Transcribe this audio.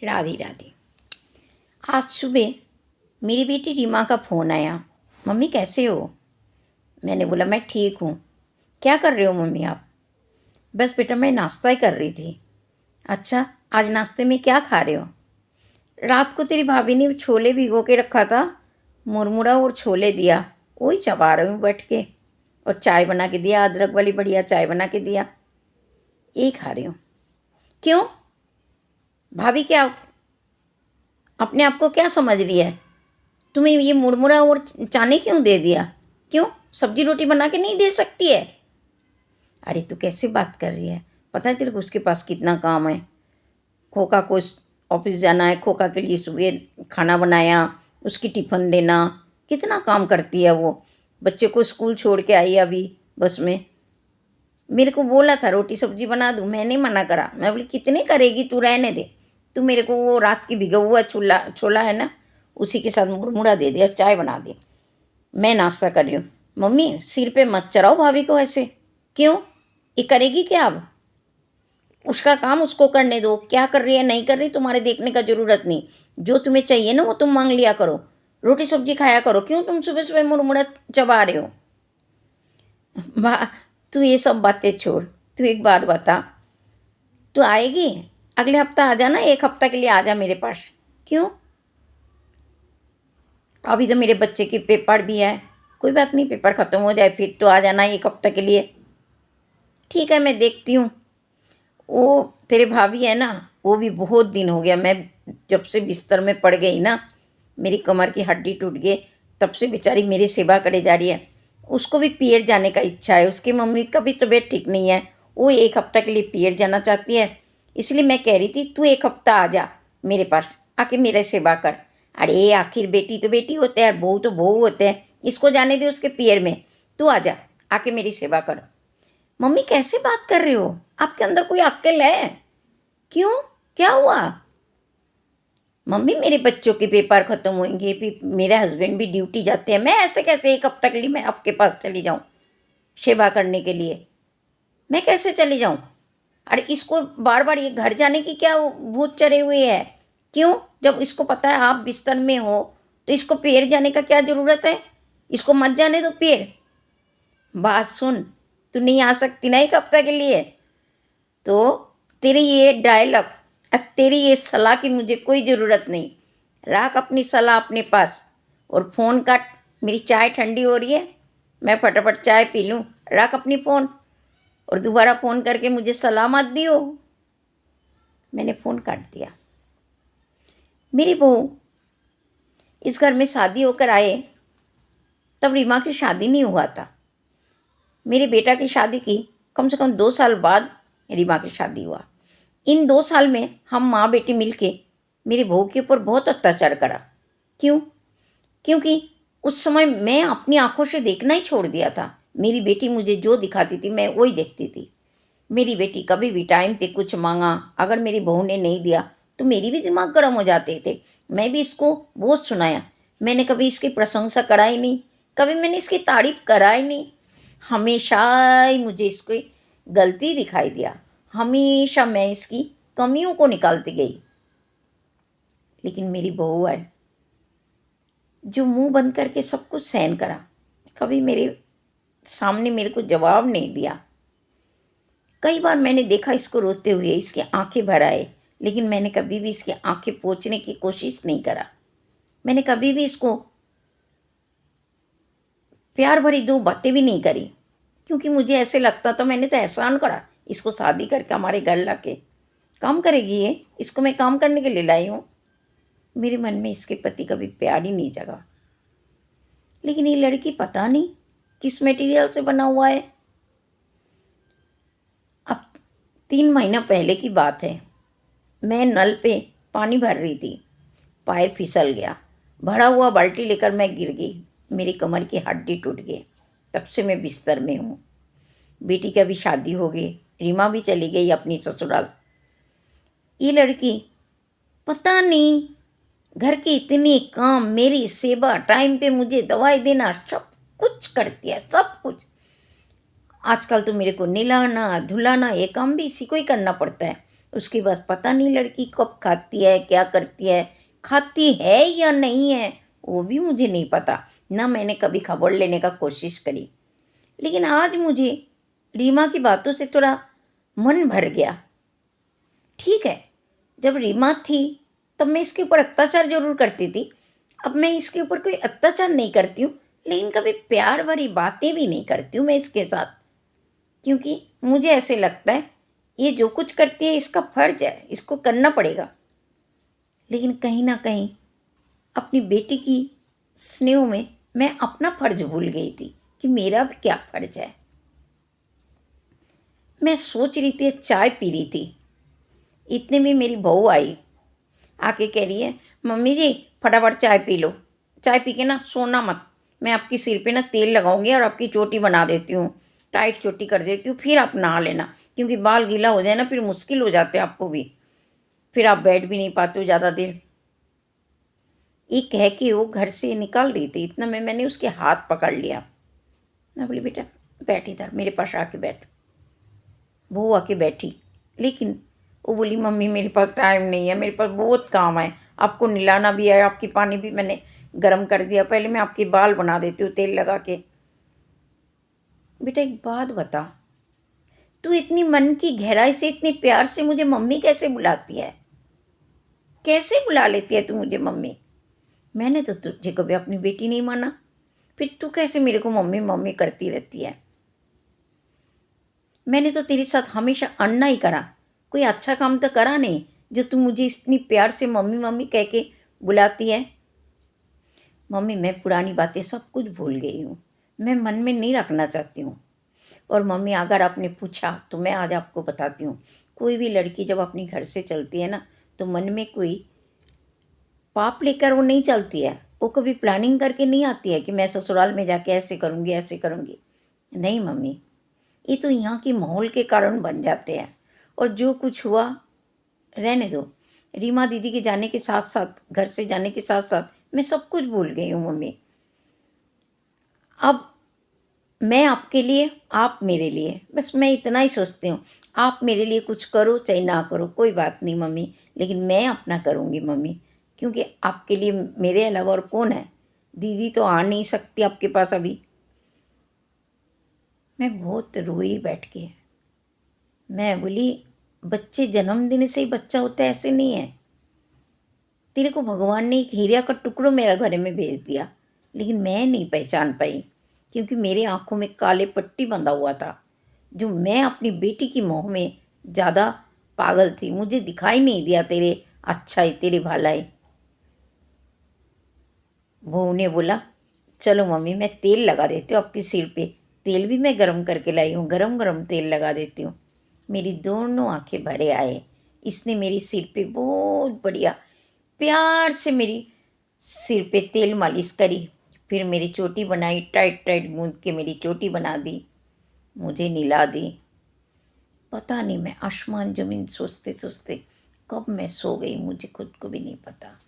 राधे राधे। आज सुबह मेरी बेटी रीमा का फ़ोन आया, मम्मी कैसे हो। मैंने बोला मैं ठीक हूँ। क्या कर रहे हो मम्मी आप। बस बेटा मैं नाश्ता ही कर रही थी। अच्छा आज नाश्ते में क्या खा रहे हो। रात को तेरी भाभी ने छोले भिगो के रखा था, मुरमुरा और छोले दिया, वही चबा रही हूँ बैठ के। और चाय बना के दिया, अदरक वाली बढ़िया चाय बना के दिया, यही खा रही हूँ। क्यों भाभी क्या अपने आप को क्या समझ रही है। तुम्हें ये मुरमुरा और चाने क्यों दे दिया। क्यों सब्जी रोटी बना के नहीं दे सकती है। अरे तू कैसे बात कर रही है, पता है तेरे को उसके पास कितना काम है। खोका को ऑफिस जाना है, खोका के लिए सुबह खाना बनाया, उसकी टिफ़िन देना, कितना काम करती है वो। बच्चे को स्कूल छोड़ के आई अभी बस में। मेरे को बोला था रोटी सब्जी बना दूँ, मैंने मना करा। मैं बोली कितने करेगी तू, रहने दे। तू मेरे को वो रात की भिगा हुआ छोला है ना, उसी के साथ मुरमुरा दे दे और चाय बना दे। मैं नाश्ता कर रही हूँ। मम्मी सिर पे मत चढ़ाओ भाभी को ऐसे। क्यों ये करेगी क्या अब। उसका काम उसको करने दो, क्या कर रही है नहीं कर रही तुम्हारे देखने का ज़रूरत नहीं। जो तुम्हें चाहिए ना वो तुम मांग लिया करो, रोटी सब्जी खाया करो। क्यों तुम सुबह सुबह मुरमुरा चबा रहे हो। तू ये सब बातें छोड़, तू एक बात बता, तू आएगी अगले हफ्ता आ जाना, एक हफ्ता के लिए आ जा मेरे पास। क्यों अभी तो मेरे बच्चे के पेपर भी है। कोई बात नहीं, पेपर ख़त्म हो जाए फिर तो आ जाना एक हफ्ता के लिए। ठीक है मैं देखती हूँ। वो तेरे भाभी है ना, वो भी बहुत दिन हो गया, मैं जब से बिस्तर में पड़ गई ना, मेरी कमर की हड्डी टूट गई, तब से बेचारी मेरी सेवा करे जा रही है। उसको भी पियर जाने का इच्छा है, उसकी मम्मी का भी तबीयत ठीक नहीं है, वो एक हफ्ता के लिए पियर जाना चाहती है। इसलिए मैं कह रही थी तू एक हफ्ता आ जा मेरे पास, आके मेरे सेवा कर। अरे आखिर बेटी तो बेटी होते हैं, बहू तो बहू होते हैं, इसको जाने दे उसके पियर में। तू आ जा, आके मेरी सेवा कर। मम्मी कैसे बात कर रहे हो, आपके अंदर कोई अक्ल है। क्यों क्या हुआ। मम्मी मेरे बच्चों के पेपर ख़त्म होंगे, फिर मेरे हस्बैंड भी ड्यूटी जाते हैं, मैं ऐसे कैसे एक हफ्ता के लिए मैं आपके पास चली जाऊँ सेवा करने के लिए। मैं कैसे चली जाऊँ। अरे इसको बार बार ये घर जाने की क्या भूत चढ़े हुए है। क्यों जब इसको पता है आप बिस्तर में हो तो इसको पैर जाने का क्या ज़रूरत है। इसको मत जाने दो पैर। बात सुन, तू नहीं आ सकती ना एक हफ्ता के लिए, तो तेरी ये डायलॉग तेरी ये सलाह की मुझे कोई ज़रूरत नहीं। रख अपनी सलाह अपने पास और फ़ोन काट। मेरी चाय ठंडी हो रही है, मैं फटाफट चाय पी लूँ। रख अपनी फ़ोन और दोबारा फ़ोन करके मुझे सलाह मत दियो। मैंने फ़ोन काट दिया। मेरी बहू इस घर में शादी होकर आए तब रीमा की शादी नहीं हुआ था। मेरे बेटा की शादी की कम से कम 2 साल बाद रीमा की शादी हुआ। इन 2 साल में हम माँ बेटी मिलके मेरी बहू के ऊपर बहुत अत्याचार करा। क्यों, क्योंकि उस समय मैं अपनी आंखों से देखना ही छोड़ दिया था। मेरी बेटी मुझे जो दिखाती थी मैं वही देखती थी। मेरी बेटी कभी भी टाइम पे कुछ मांगा, अगर मेरी बहू ने नहीं दिया तो मेरी भी दिमाग गर्म हो जाते थे। मैं भी इसको बहुत सुनाया, मैंने कभी इसकी प्रशंसा करा ही नहीं, कभी मैंने इसकी तारीफ करा ही नहीं। हमेशा ही मुझे इसकी गलती दिखाई दिया, हमेशा मैं इसकी कमियों को निकालती गई। लेकिन मेरी बहू है जो मुंह बंद करके सब कुछ सहन करा, कभी मेरे सामने मेरे को जवाब नहीं दिया। कई बार मैंने देखा इसको रोते हुए, इसकी आंखें भर आए, लेकिन मैंने कभी भी इसकी आंखें पोंछने की कोशिश नहीं करा। मैंने कभी भी इसको प्यार भरी 2 बातें भी नहीं करी, क्योंकि मुझे ऐसे लगता था मैंने तो एहसान करा इसको शादी करके हमारे घर ला के। काम करेगी ये, इसको मैं काम करने के लिए लाई हूँ। मेरे मन में इसके प्रति कभी प्यार ही नहीं जगा। लेकिन ये लड़की पता नहीं किस मटेरियल से बना हुआ है। अब 3 महीना पहले की बात है, मैं नल पे पानी भर रही थी, पैर फिसल गया, भरा हुआ बाल्टी लेकर मैं गिर गई, मेरी कमर की हड्डी टूट गई। तब से मैं बिस्तर में हूँ। बेटी की अभी शादी हो गई, रीमा भी चली गई अपनी ससुराल। ये लड़की पता नहीं घर के इतने काम, मेरी सेवा, टाइम पे मुझे दवाई देना, सब कुछ करती है, सब कुछ। आजकल तो मेरे को नहलाना धुलाना ये काम भी इसी को ही करना पड़ता है। उसके बाद पता नहीं लड़की कब खाती है, क्या करती है, खाती है या नहीं है वो भी मुझे नहीं पता, ना मैंने कभी खबर लेने का कोशिश करी। लेकिन आज मुझे रीमा की बातों से थोड़ा मन भर गया। ठीक है, जब रीमा थी तब मैं इसके ऊपर अत्याचार जरूर करती थी, अब मैं इसके ऊपर कोई अत्याचार नहीं करती हूँ, लेकिन कभी प्यार भरी बातें भी नहीं करती हूँ मैं इसके साथ, क्योंकि मुझे ऐसे लगता है ये जो कुछ करती है इसका फर्ज है, इसको करना पड़ेगा। लेकिन कहीं ना कहीं अपनी बेटी की स्नेह में मैं अपना फर्ज भूल गई थी कि मेरा भी क्या फर्ज है। मैं सोच रही थी, चाय पी रही थी, इतने में मेरी बहू आई, आके कह रही है मम्मी जी फटाफट चाय पी लो, चाय पी के ना सोना मत, मैं आपकी सिर पे ना तेल लगाऊंगी और आपकी चोटी बना देती हूँ, टाइट चोटी कर देती हूँ, फिर आप नहा लेना, क्योंकि बाल गीला हो जाए ना फिर मुश्किल हो जाते हैं आपको भी, फिर आप बैठ भी नहीं पाते हो ज़्यादा देर। ये कह के वो घर से निकल रही थी, इतना में मैंने उसके हाथ पकड़ लिया। मैं बोली बेटा बैठ इधर मेरे पास आके बैठ। वो आके बैठी, लेकिन वो बोली मम्मी मेरे पास टाइम नहीं है, मेरे पास बहुत काम है, आपको नहलाना भी है, आपकी पानी भी मैंने गर्म कर दिया, पहले मैं आपके बाल बना देती हूँ तेल लगा के। बेटा एक बात बता, तू इतनी मन की गहराई से इतने प्यार से मुझे मम्मी कैसे बुलाती है, कैसे बुला लेती है तू मुझे मम्मी? मैंने तो तुझे कभी अपनी बेटी नहीं माना, फिर तू कैसे मेरे को मम्मी मम्मी करती रहती है? मैंने तो तेरे साथ हमेशा अन्ना ही करा, कोई अच्छा काम तो करा नहीं जो तू मुझे इतनी प्यार से मम्मी मम्मी कह के बुलाती है। मम्मी मैं पुरानी बातें सब कुछ भूल गई हूँ, मैं मन में नहीं रखना चाहती हूँ। और मम्मी अगर आपने पूछा तो मैं आज आपको बताती हूँ, कोई भी लड़की जब अपनी घर से चलती है ना तो मन में कोई पाप लेकर वो नहीं चलती है, वो कभी प्लानिंग करके नहीं आती है कि मैं ससुराल में जाके ऐसे करूँगी ऐसे करूँगी। नहीं मम्मी, ये तो यहाँ के माहौल के कारण बन जाते हैं, और जो कुछ हुआ रहने दो। रीमा दीदी के जाने के साथ साथ, घर से जाने के साथ साथ मैं सब कुछ भूल गई हूँ मम्मी। अब मैं आपके लिए, आप मेरे लिए, बस मैं इतना ही सोचती हूँ, आप मेरे लिए कुछ करो चाहे ना करो कोई बात नहीं मम्मी, लेकिन मैं अपना करूँगी मम्मी, क्योंकि आपके लिए मेरे अलावा और कौन है? दीदी तो आ नहीं सकती आपके पास अभी। मैं बहुत रोई बैठ के। मैं बोली बच्चे जन्मदिन से ही बच्चा होता है ऐसे नहीं है, तेरे को भगवान ने एक हीरा का टुकड़ा मेरा घर में भेज दिया, लेकिन मैं नहीं पहचान पाई, क्योंकि मेरे आंखों में काले पट्टी बंधा हुआ था, जो मैं अपनी बेटी की मोह में ज़्यादा पागल थी, मुझे दिखाई नहीं दिया तेरे अच्छाई तेरी भलाई। बहू ने बोला चलो मम्मी मैं तेल लगा देती हूँ आपके सिर पे, तेल भी मैं गरम करके लाई हूँ, गरम गरम तेल लगा देती हूँ। मेरी दोनों आंखें भरे आए, इसने मेरी सिर पे बहुत बढ़िया प्यार से मेरी सिर पे तेल मालिश करी, फिर मेरी चोटी बनाई, टाइट टाइट गूंद के मेरी चोटी बना दी, मुझे निला दी। पता नहीं मैं आसमान ज़मीन सोचते सोचते कब मैं सो गई, मुझे खुद को भी नहीं पता।